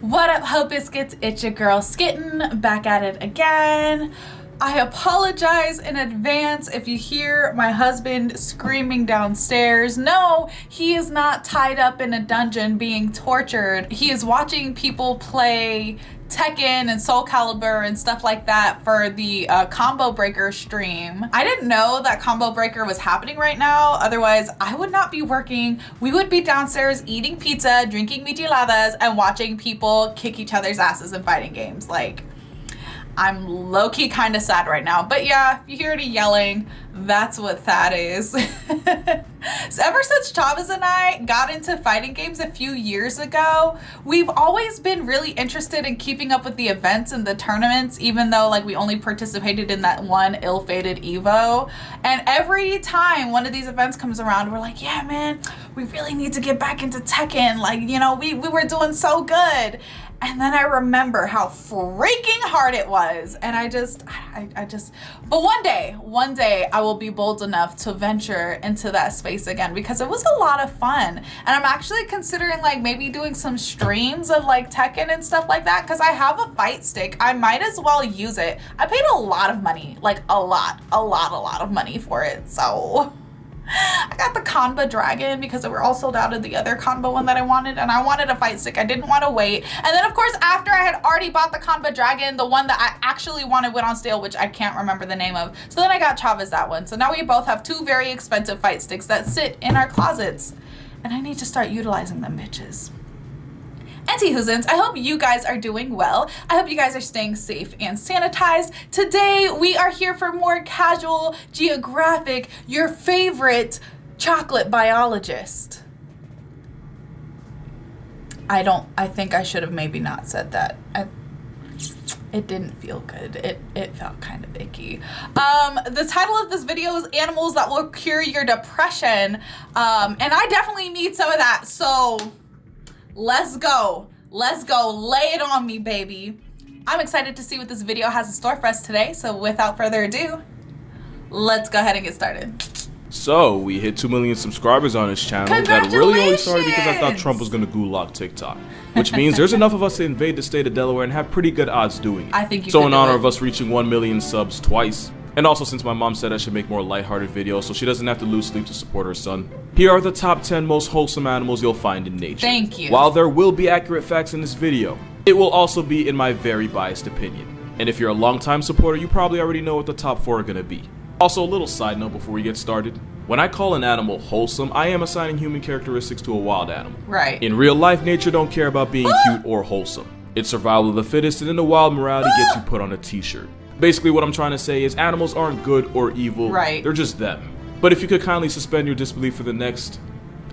What up, Ho Biscuits? It's your girl Skitten, back at it again. I apologize in advance if you hear my husband screaming downstairs. No, he is not tied up in a dungeon being tortured. He is watching people play Tekken and Soul Calibur and stuff like that for the Combo Breaker stream. I didn't know that Combo Breaker was happening right now. Otherwise, I would not be working. We would be downstairs eating pizza, drinking micheladas, and watching people kick each other's asses in fighting games. Like, I'm low-key kind of sad right now. But yeah, if you hear any yelling, that's what that is. So ever since Chavez and I got into fighting games a few years ago, we've always been really interested in keeping up with the events and the tournaments, even though like we only participated in that one ill-fated Evo. And every time one of these events comes around, we're like, yeah, man, we really need to get back into Tekken. Like, you know, we were doing so good. And then I remember how freaking hard it was. And I just, but one day I will be bold enough to venture into that space again because it was a lot of fun. And I'm actually considering like maybe doing some streams of like Tekken and stuff like that because I have a fight stick. I might as well use it. I paid a lot of money, like a lot of money for it. So I got the Kanba Dragon because we were all sold out of the other Kanba one that I wanted, and I wanted a fight stick. I didn't want to wait. And then of course, after I had already bought the Kanba Dragon, the one that I actually wanted went on sale, which I can't remember the name of. So then I got Chavez that one. So now we both have two very expensive fight sticks that sit in our closets. And I need to start utilizing them bitches. Anti-Hoozins, I hope you guys are doing well. I hope you guys are staying safe and sanitized. Today, we are here for more casual Geographic, your favorite chocolate biologist. I think I should have maybe not said that. It didn't feel good. It felt kind of icky. The title of this video is Animals That Will Cure Your Depression. And I definitely need some of that, so let's go. Let's go. Lay it on me, baby. I'm excited to see what this video has in store for us today. So without further ado, let's go ahead and get started. So we hit 2 million subscribers on this channel. That really only started because I thought Trump was going to gulag TikTok. Which means there's enough of us to invade the state of Delaware and have pretty good odds doing it. I think you So in honor of us reaching 1 million subs twice, and also since my mom said I should make more lighthearted videos so she doesn't have to lose sleep to support her son, here are the top 10 most wholesome animals you'll find in nature. Thank you. While there will be accurate facts in this video, it will also be in my very biased opinion. And if you're a longtime supporter, you probably already know what the top 4 are going to be. Also, a little side note before we get started. When I call an animal wholesome, I am assigning human characteristics to a wild animal. Right. In real life, nature don't care about being cute or wholesome. It's survival of the fittest, and in the wild, morality gets you put on a t-shirt. Basically, what I'm trying to say is animals aren't good or evil. Right. They're just them. But if you could kindly suspend your disbelief for the next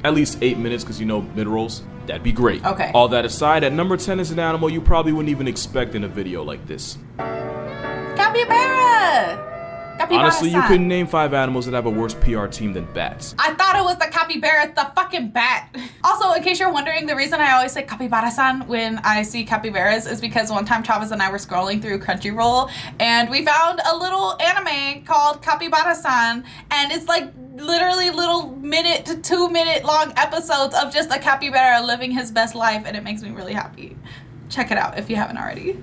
at least 8 minutes, because you know mid-rolls, that'd be great. Okay. All that aside, at number 10 is an animal you probably wouldn't even expect in a video like this. Capybara! Honestly, you couldn't name 5 animals that have a worse PR team than bats. I thought it was the capybara, the fucking bat. Also, in case you're wondering, the reason I always say capybara-san when I see capybaras is because one time Chavez and I were scrolling through Crunchyroll and we found a little anime called Capybara-san, and it's like literally little minute to 2 minute long episodes of just a capybara living his best life, and it makes me really happy. Check it out if you haven't already.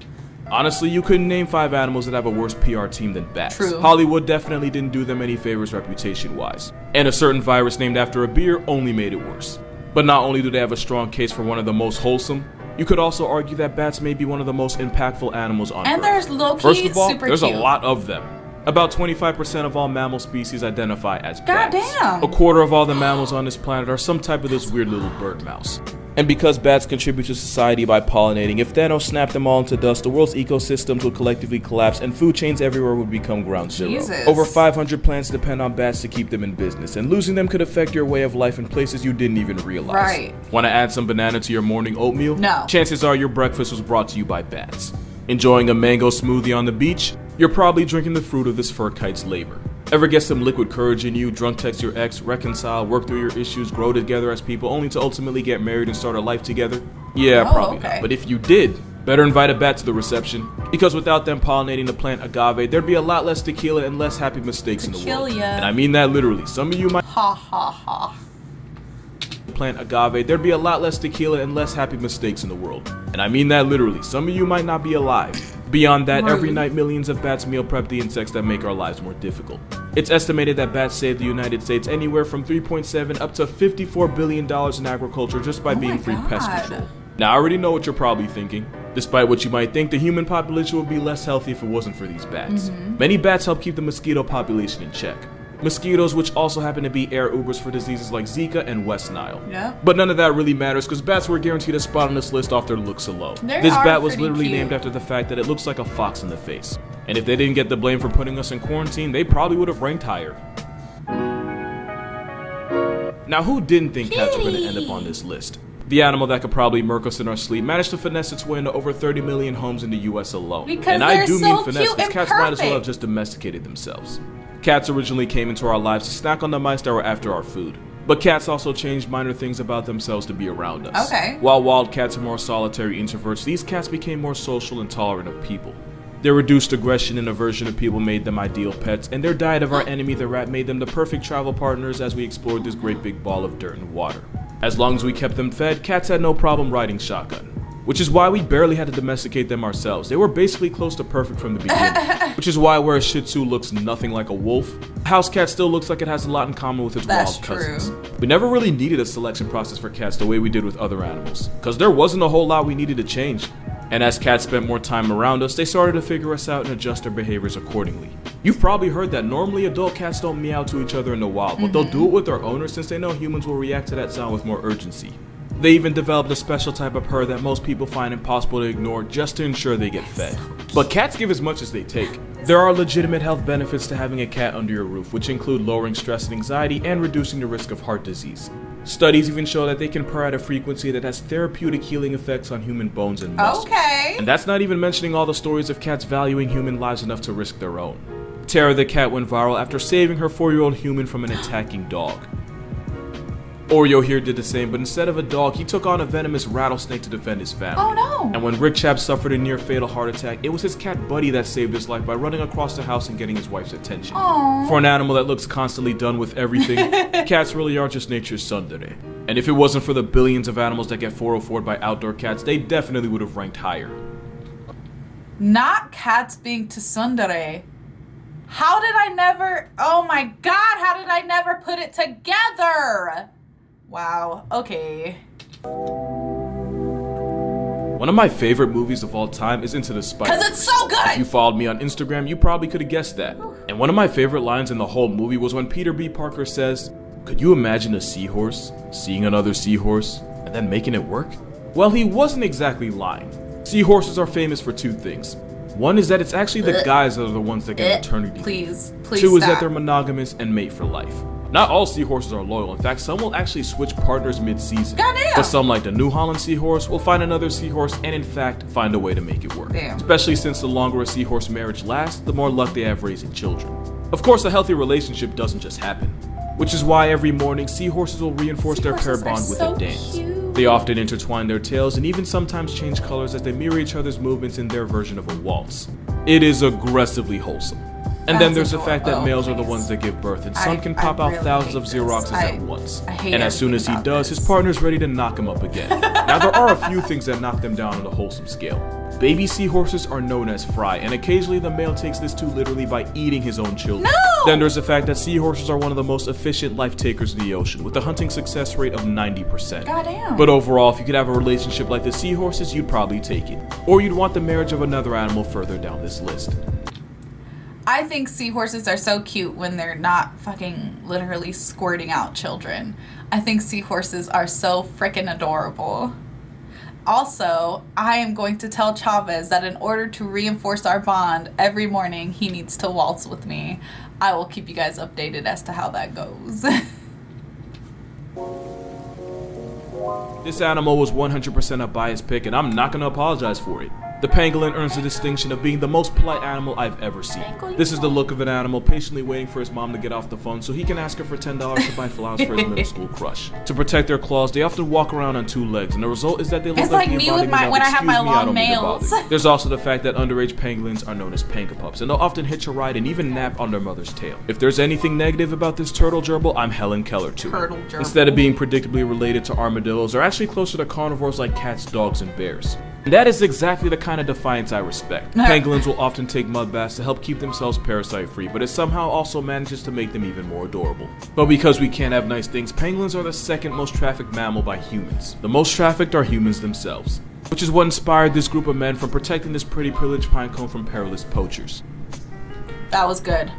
Honestly, you couldn't name 5 animals that have a worse PR team than bats. True. Hollywood definitely didn't do them any favors reputation-wise. And a certain virus named after a beer only made it worse. But not only do they have a strong case for one of the most wholesome, you could also argue that bats may be one of the most impactful animals on Earth. And there's low-key First of all, super there's cute. a lot of them. About 25% of all mammal species identify as bats. Goddamn. A quarter of all the mammals on this planet are some type of this weird little bird mouse. And because bats contribute to society by pollinating, if Thanos snapped them all into dust, the world's ecosystems would collectively collapse and food chains everywhere would become ground zero. Jesus. Over 500 plants depend on bats to keep them in business, and losing them could affect your way of life in places you didn't even realize. Right. Want to add some banana to your morning oatmeal? No. Chances are your breakfast was brought to you by bats. Enjoying a mango smoothie on the beach? You're probably drinking the fruit of this fur kite's labor. Ever get some liquid courage in you, drunk text your ex, reconcile, work through your issues, grow together as people only to ultimately get married and start a life together? Yeah, probably okay. not. But if you did, better invite a bat to the reception. Because without them pollinating the plant agave, there'd be a lot less tequila and less happy mistakes in the world. Tequila. And I mean that literally. Some of you might Ha ha ha. plant agave, there'd be a lot less tequila and less happy mistakes in the world. And I mean that literally, some of you might not be alive. Beyond that, every night millions of bats meal prep the insects that make our lives more difficult. It's estimated that bats save the United States anywhere from $3.7 up to $54 billion in agriculture just by being free pest control. Now I already know what you're probably thinking. Despite what you might think, the human population would be less healthy if it wasn't for these bats. Many bats help keep the mosquito population in check. Mosquitoes, which also happen to be air Ubers for diseases like Zika and West Nile. But none of that really matters because bats were guaranteed a spot on this list off their looks alone. This bat was literally named after the fact that it looks like a fox in the face. And if they didn't get the blame for putting us in quarantine, they probably would have ranked higher. Now who didn't think cats were going to end up on this list? The animal that could probably murk us in our sleep managed to finesse its way into over 30 million homes in the US alone. And I do mean finesse, because cats might as well have just domesticated themselves. Cats originally came into our lives to snack on the mice that were after our food. But cats also changed minor things about themselves to be around us. While wild cats are more solitary introverts, these cats became more social and tolerant of people. Their reduced aggression and aversion of people made them ideal pets, and their diet of our enemy the rat made them the perfect travel partners as we explored this great big ball of dirt and water. As long as we kept them fed, cats had no problem riding shotgun. Which is why we barely had to domesticate them ourselves. They were basically close to perfect from the beginning. Which is why where a Shih Tzu looks nothing like a wolf, a house cat still looks like it has a lot in common with its wild cousins. We never really needed a selection process for cats the way we did with other animals, because there wasn't a whole lot we needed to change. And as cats spent more time around us, they started to figure us out and adjust their behaviors accordingly. You've probably heard that normally adult cats don't meow to each other in the wild, but they'll do it with their owners since they know humans will react to that sound with more urgency. They even developed a special type of purr that most people find impossible to ignore just to ensure they get fed. But cats give as much as they take. There are legitimate health benefits to having a cat under your roof, which include lowering stress and anxiety and reducing the risk of heart disease. Studies even show that they can purr at a frequency that has therapeutic healing effects on human bones and muscles. And that's not even mentioning all the stories of cats valuing human lives enough to risk their own. Tara the cat went viral after saving her 4-year-old human from an attacking dog. Oreo here did the same, but instead of a dog, he took on a venomous rattlesnake to defend his family. And when Rick Chap suffered a near-fatal heart attack, it was his cat Buddy that saved his life by running across the house and getting his wife's attention. For an animal that looks constantly done with everything, cats really are just nature's tsundere. And if it wasn't for the billions of animals that get 404'd by outdoor cats, they definitely would have ranked higher. Not cats being tsundere. How did I never, oh my god, how did I never put it together? Wow, okay. One of my favorite movies of all time is Into the Spider-Verse. Because it's so good! If you followed me on Instagram, you probably could have guessed that. And one of my favorite lines in the whole movie was when Peter B. Parker says, "Could you imagine a seahorse seeing another seahorse and then making it work?" Well, he wasn't exactly lying. Seahorses are famous for two things. One is that it's actually the guys that are the ones that get maternity leave. Please Two is that they're monogamous and mate for life. Not all seahorses are loyal. In fact, some will actually switch partners mid-season. But some, like the New Holland seahorse, will find another seahorse and in fact find a way to make it work. Especially since the longer a seahorse marriage lasts, the more luck they have raising children. Of course, a healthy relationship doesn't just happen. Which is why every morning, seahorses will reinforce their pair bond with a dance. They often intertwine their tails and even sometimes change colors as they mirror each other's movements in their version of a waltz. It is aggressively wholesome. And then there's the fact that males are the ones that give birth, and some can pop out thousands of Xeroxes at once. And as soon as he does, his partner's ready to knock him up again. Now there are a few things that knock them down on the wholesome scale. Baby seahorses are known as fry, and occasionally the male takes this too literally by eating his own children. Then there's the fact that seahorses are one of the most efficient life takers in the ocean, with a hunting success rate of 90%. But overall, if you could have a relationship like the seahorses, you'd probably take it. Or you'd want the marriage of another animal further down this list. I think seahorses are so cute when they're not fucking literally squirting out children. I think seahorses are so freaking adorable. Also, I am going to tell Chavez that in order to reinforce our bond, every morning he needs to waltz with me. I will keep you guys updated as to how that goes. This animal was 100% a biased pick, and I'm not going to apologize for it. The pangolin earns the distinction of being the most polite animal I've ever seen. This is the look of an animal patiently waiting for his mom to get off the phone so he can ask her for $10 to buy flowers for his middle school crush. To protect their claws, they often walk around on 2 legs, and the result is that they look like the embodiment of, when I have my "Excuse me, I long don't mean to nails." bother you." There's also the fact that underage pangolins are known as pangapups, and they'll often hitch a ride and even nap on their mother's tail. If there's anything negative about this turtle gerbil, I'm Helen Keller to it. Instead of being predictably related to armadillos, they're actually closer to carnivores like cats, dogs, and bears. And that is exactly the kind of defiance I respect. Pangolins will often take mud baths to help keep themselves parasite-free, but it somehow also manages to make them even more adorable. But because we can't have nice things, pangolins are the second most trafficked mammal by humans. The most trafficked are humans themselves, which is what inspired this group of men from protecting this pretty privileged pinecone from perilous poachers. That was good.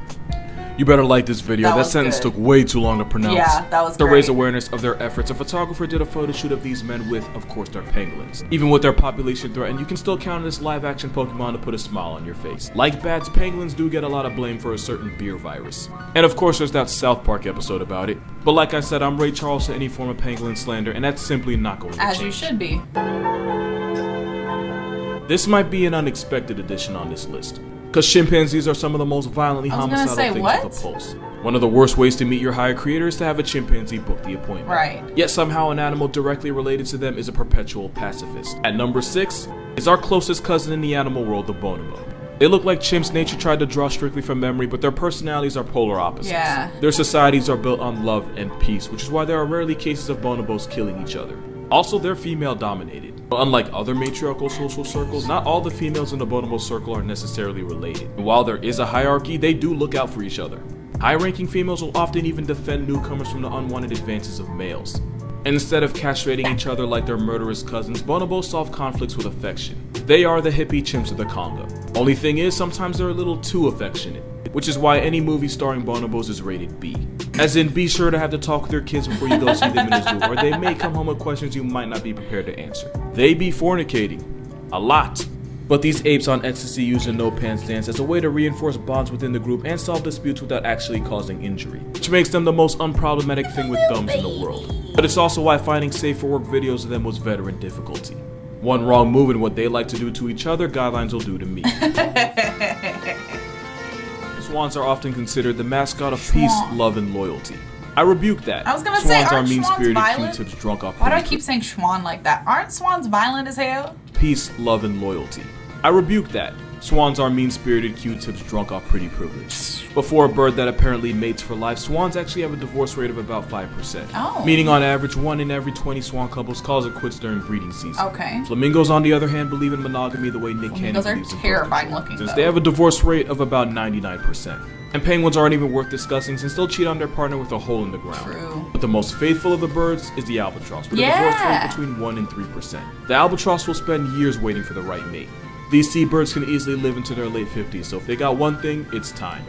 You better like this video. That sentence took way too long to pronounce. Yeah, that was To great. raise awareness of their efforts, a photographer did a photo shoot of these men with, of course, their pangolins. Even with their population threatened, you can still count on this live-action Pokemon to put a smile on your face. Like bats, pangolins do get a lot of blame for a certain beer virus. And of course, there's that South Park episode about it. But like I said, I'm Ray Charles to any form of pangolin slander, and that's simply not going to change. As you should be. This might be an unexpected addition on this list, because chimpanzees are some of the most violently homicidal things with the pulse. One of the worst ways to meet your hire creator is to have a chimpanzee book the appointment. Right. Yet somehow an animal directly related to them is a perpetual pacifist. At number 6 is our closest cousin in the animal world, the bonobo. They look like chimps nature tried to draw strictly from memory, but their personalities are polar opposites. Yeah. Their societies are built on love and peace, which is why there are rarely cases of bonobos killing each other. Also, they're female dominated. But unlike other matriarchal social circles, not all the females in the bonobo circle are necessarily related. And while there is a hierarchy, they do look out for each other. High-ranking females will often even defend newcomers from the unwanted advances of males. And instead of castrating each other like their murderous cousins, bonobos solve conflicts with affection. They are the hippie chimps of the Congo. Only thing is, sometimes they're a little too affectionate, which is why any movie starring bonobos is rated B. As in, be sure to have to talk with your kids before you go see them in the zoo, or they may come home with questions you might not be prepared to answer. They be fornicating. A lot. But these apes on ecstasy use a no-pants dance as a way to reinforce bonds within the group and solve disputes without actually causing injury, which makes them the most unproblematic thing with thumbs in the world. But it's also why finding safe for work videos of them was veteran difficulty. One wrong move in what they like to do to each other, guidelines will do to me. Swans are often considered the mascot of peace, love, and loyalty. I rebuke that. I was gonna say, Swans are aren't mean-spirited swans Q-tips drunk off. Why do I keep saying Schwan like that? Aren't swans violent as hell? Peace, love, and loyalty. I rebuke that. Swans are mean-spirited Q-tips drunk off pretty privilege. Before a bird that apparently mates for life, swans actually have a divorce rate of about 5%. Oh. Meaning on average, 1 in every 20 swan couples calls it quits during breeding season. Okay. Flamingos, on the other hand, believe in monogamy the way Nick Cannon Flamingos are believes in terrifying birth control, looking, since though. they have a divorce rate of about 99%. And penguins aren't even worth discussing since they'll cheat on their partner with a hole in the ground. True. But the most faithful of the birds is the albatross, with a divorce rate between 1 and 3%. The albatross will spend years waiting for the right mate. These seabirds can easily live into their late 50s, so if they got one thing, it's time.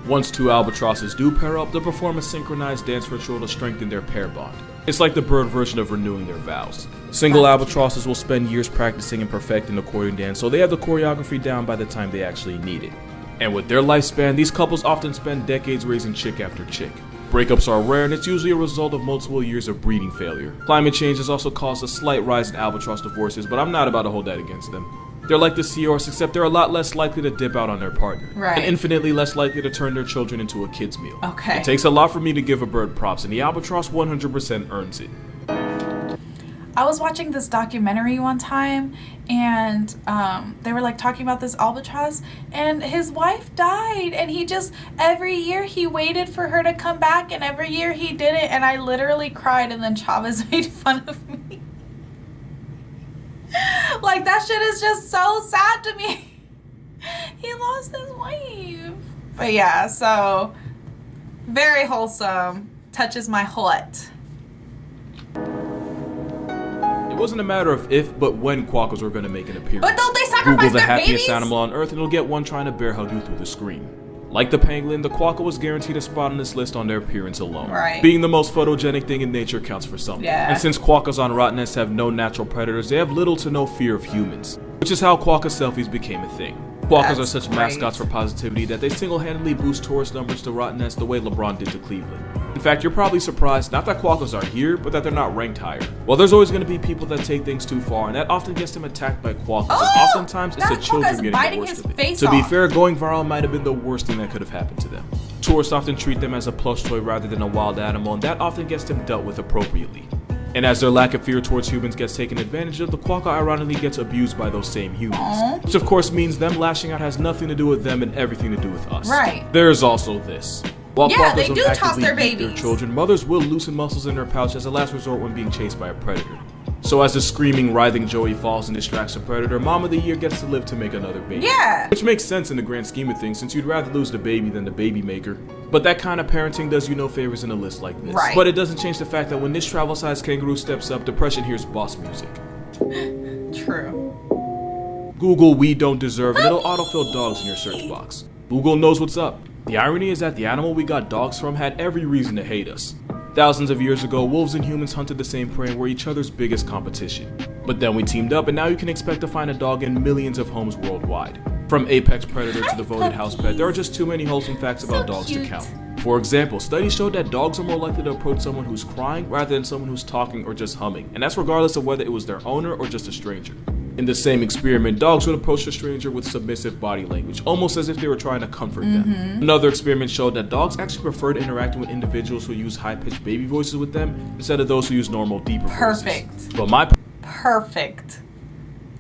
Once 2 albatrosses do pair up, they'll perform a synchronized dance ritual to strengthen their pair bond. It's like the bird version of renewing their vows. Single albatrosses will spend years practicing and perfecting the courting dance, so they have the choreography down by the time they actually need it. And with their lifespan, these couples often spend decades raising chick after chick. Breakups are rare, and it's usually a result of multiple years of breeding failure. Climate change has also caused a slight rise in albatross divorces, but I'm not about to hold that against them. They're like the seahorse, except they're a lot less likely to dip out on their partner. Right. And infinitely less likely to turn their children into a kid's meal. Okay. It takes a lot for me to give a bird props, and the albatross 100% earns it. I was watching this documentary one time, and they were like talking about this albatross, and his wife died, and he just, every year he waited for her to come back, and every year he did it, and I literally cried, and then Chavez made fun of me. Like, that shit is just so sad to me. He lost his wife. But yeah, so very wholesome. Touches my heart. It wasn't a matter of if, but when quackers were going to make an appearance. But don't they sacrifice Google the their happiest babies? animal on earth and it'll get one trying to bear hug you through the screen. Like the pangolin, the quokka was guaranteed a spot on this list on their appearance alone. Right. Being the most photogenic thing in nature counts for something. Yeah. And since quokkas on Rottnest have no natural predators, they have little to no fear of humans. Which is how quokka selfies became a thing. Quokkas are such mascots for positivity that they single-handedly boost tourist numbers to Rottnest the way LeBron did to Cleveland. In fact, you're probably surprised not that quokkas are here, but that they're not ranked higher. Well, there's always going to be people that take things too far, and that often gets them attacked by quokkas, and oftentimes it's the children getting the worst of it. To be fair, going viral might have been the worst thing that could have happened to them. Tourists often treat them as a plush toy rather than a wild animal, and that often gets them dealt with appropriately. And as their lack of fear towards humans gets taken advantage of, the quokka ironically gets abused by those same humans. Which of course means them lashing out has nothing to do with them and everything to do with us. Right. There's also this. While they do toss their babies. Their children, mothers will loosen muscles in their pouch as a last resort when being chased by a predator. So as the screaming, writhing Joey falls and distracts the predator, mom of the year gets to live to make another baby. Yeah. Which makes sense in the grand scheme of things, since you'd rather lose the baby than the baby maker. But that kind of parenting does you no favors in a list like this. Right. But it doesn't change the fact that when this travel-sized kangaroo steps up, depression hears boss music. True. Google "we don't deserve" and it'll autofill dogs in your search box. Google knows what's up. The irony is that the animal we got dogs from had every reason to hate us. Thousands of years ago, wolves and humans hunted the same prey and were each other's biggest competition. But then we teamed up, and now you can expect to find a dog in millions of homes worldwide. From apex predator to devoted house pet, there are just too many wholesome facts about dogs to count. For example, studies showed that dogs are more likely to approach someone who's crying rather than someone who's talking or just humming, and that's regardless of whether it was their owner or just a stranger. In the same experiment, dogs would approach a stranger with submissive body language, almost as if they were trying to comfort them. Another experiment showed that dogs actually preferred interacting with individuals who use high-pitched baby voices with them instead of those who use normal, deeper voices. But Perfect.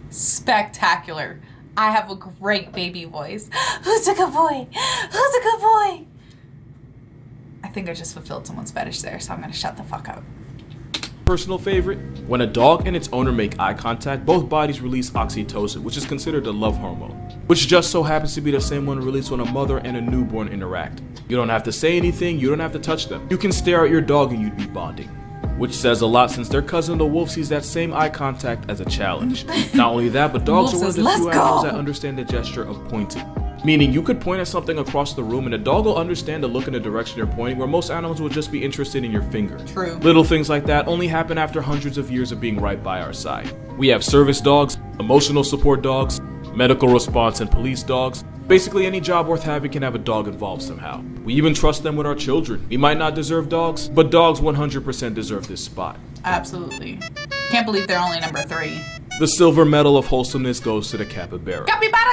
Spectacular. I have a great baby voice. Who's a good boy? Who's a good boy? I think I just fulfilled someone's fetish there, so I'm gonna shut the fuck up. Personal favorite? When a dog and its owner make eye contact, both bodies release oxytocin, which is considered a love hormone, which just so happens to be the same one released when a mother and a newborn interact. You don't have to say anything, you don't have to touch them. You can stare at your dog and you'd be bonding. Which says a lot since their cousin the wolf sees that same eye contact as a challenge. Not only that, but dogs are one of the few animals that understand the gesture of pointing. Meaning you could point at something across the room and a dog will understand the look in the direction you're pointing, where most animals will just be interested in your finger. True. Little things like that only happen after hundreds of years of being right by our side. We have service dogs, emotional support dogs, medical response and police dogs. Basically any job worth having can have a dog involved somehow. We even trust them with our children. We might not deserve dogs, but dogs 100% deserve this spot. Absolutely. Can't believe they're only number 3. The silver medal of wholesomeness goes to the capybara.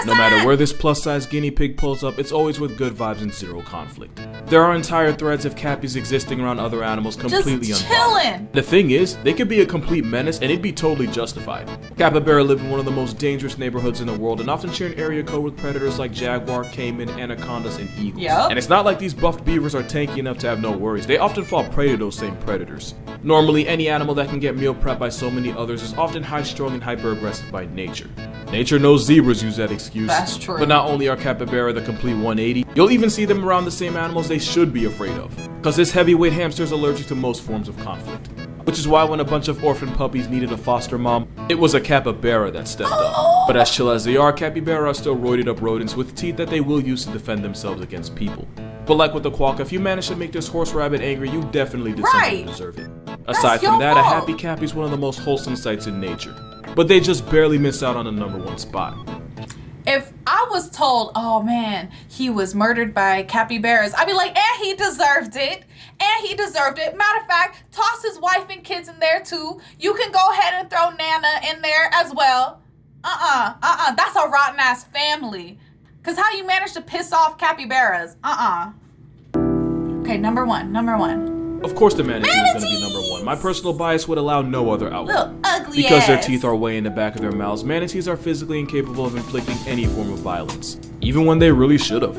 No matter where this plus-size guinea pig pulls up, it's always with good vibes and zero conflict. There are entire threads of cappies existing around other animals completely unbothered. The thing is, they could be a complete menace and it'd be totally justified. Capybara live in one of the most dangerous neighborhoods in the world and often share an area code with predators like jaguar, caiman, anacondas, and eagles. And it's not like these buffed beavers are tanky enough to have no worries. They often fall prey to those same predators. Normally, any animal that can get meal prepped by so many others is often high-strung and hyper-aggressive by nature. Nature knows zebras use that excuse. That's true. But not only are capybara the complete 180, you'll even see them around the same animals they should be afraid of. Cause this heavyweight hamster is allergic to most forms of conflict. Which is why when a bunch of orphan puppies needed a foster mom, it was a capybara that stepped up. But as chill as they are, capybara are still roided up rodents with teeth that they will use to defend themselves against people. But like with the quokka, if you manage to make this horse rabbit angry, you definitely did something to deserve it. Aside from that, a happy cappy is one of the most wholesome sights in nature. But they just barely miss out on the #1 spot. If I was told, oh man, he was murdered by capybaras, I'd be like, and he deserved it. And he deserved it. Matter of fact, toss his wife and kids in there too. You can go ahead and throw Nana in there as well. That's a rotten ass family. Cause how you manage to piss off capybaras? Okay, number one. Of course the manatee is gonna be #1. My personal bias would allow no other outcome. Little ugly Because their ass. teeth are way in the back of their mouths, manatees are physically incapable of inflicting any form of violence, even when they really should have.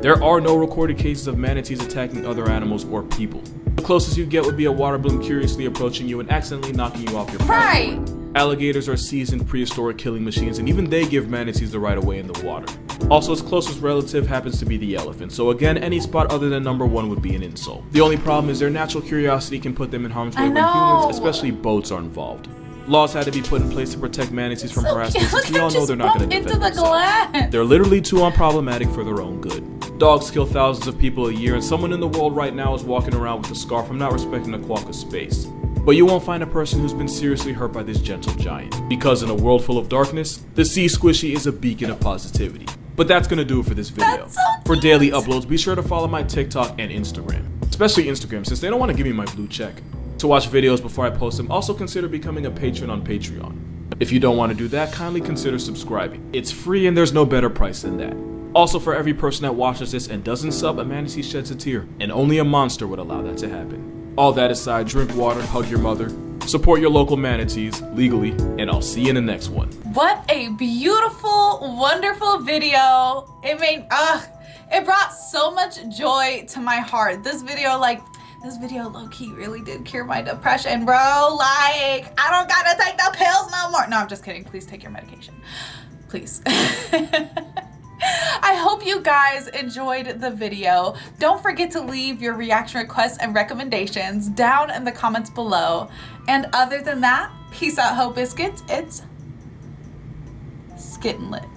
There are no recorded cases of manatees attacking other animals or people. The closest you get would be a water balloon curiously approaching you and accidentally knocking you off your paddleboard. Alligators are seasoned prehistoric killing machines, and even they give manatees the right of way in the water. Also, its closest relative happens to be the elephant, so again, any spot other than #1 would be an insult. The only problem is their natural curiosity can put them in harm's way when humans, especially boats, are involved. Laws had to be put in place to protect manatees from harassment, since we all know they're not going to defend themselves. They're literally too unproblematic for their own good. Dogs kill thousands of people a year, and someone in the world right now is walking around with a scar from not respecting the quokka's space. But you won't find a person who's been seriously hurt by this gentle giant. Because in a world full of darkness, the sea squishy is a beacon of positivity. But that's gonna do it for this video. For daily uploads, be sure to follow my TikTok and Instagram. especially Instagram, since they don't want to give me my blue check. To watch videos before I post them, also consider becoming a patron on Patreon. If you don't want to do that, kindly consider subscribing. It's free and there's no better price than that. Also, for every person that watches this and doesn't sub, a manatee sheds a tear, and only a monster would allow that to happen. All that aside, drink water, hug your mother, support your local manatees, legally, and I'll see you in the next one. What a beautiful, wonderful video. It brought so much joy to my heart. This video low-key really did cure my depression, bro. Like, I don't gotta take the pills no more. No, I'm just kidding. Please take your medication. Please. I hope you guys enjoyed the video. Don't forget to leave your reaction requests and recommendations down in the comments below. And other than that, peace out, Ho Biscuits. It's Skittenlit.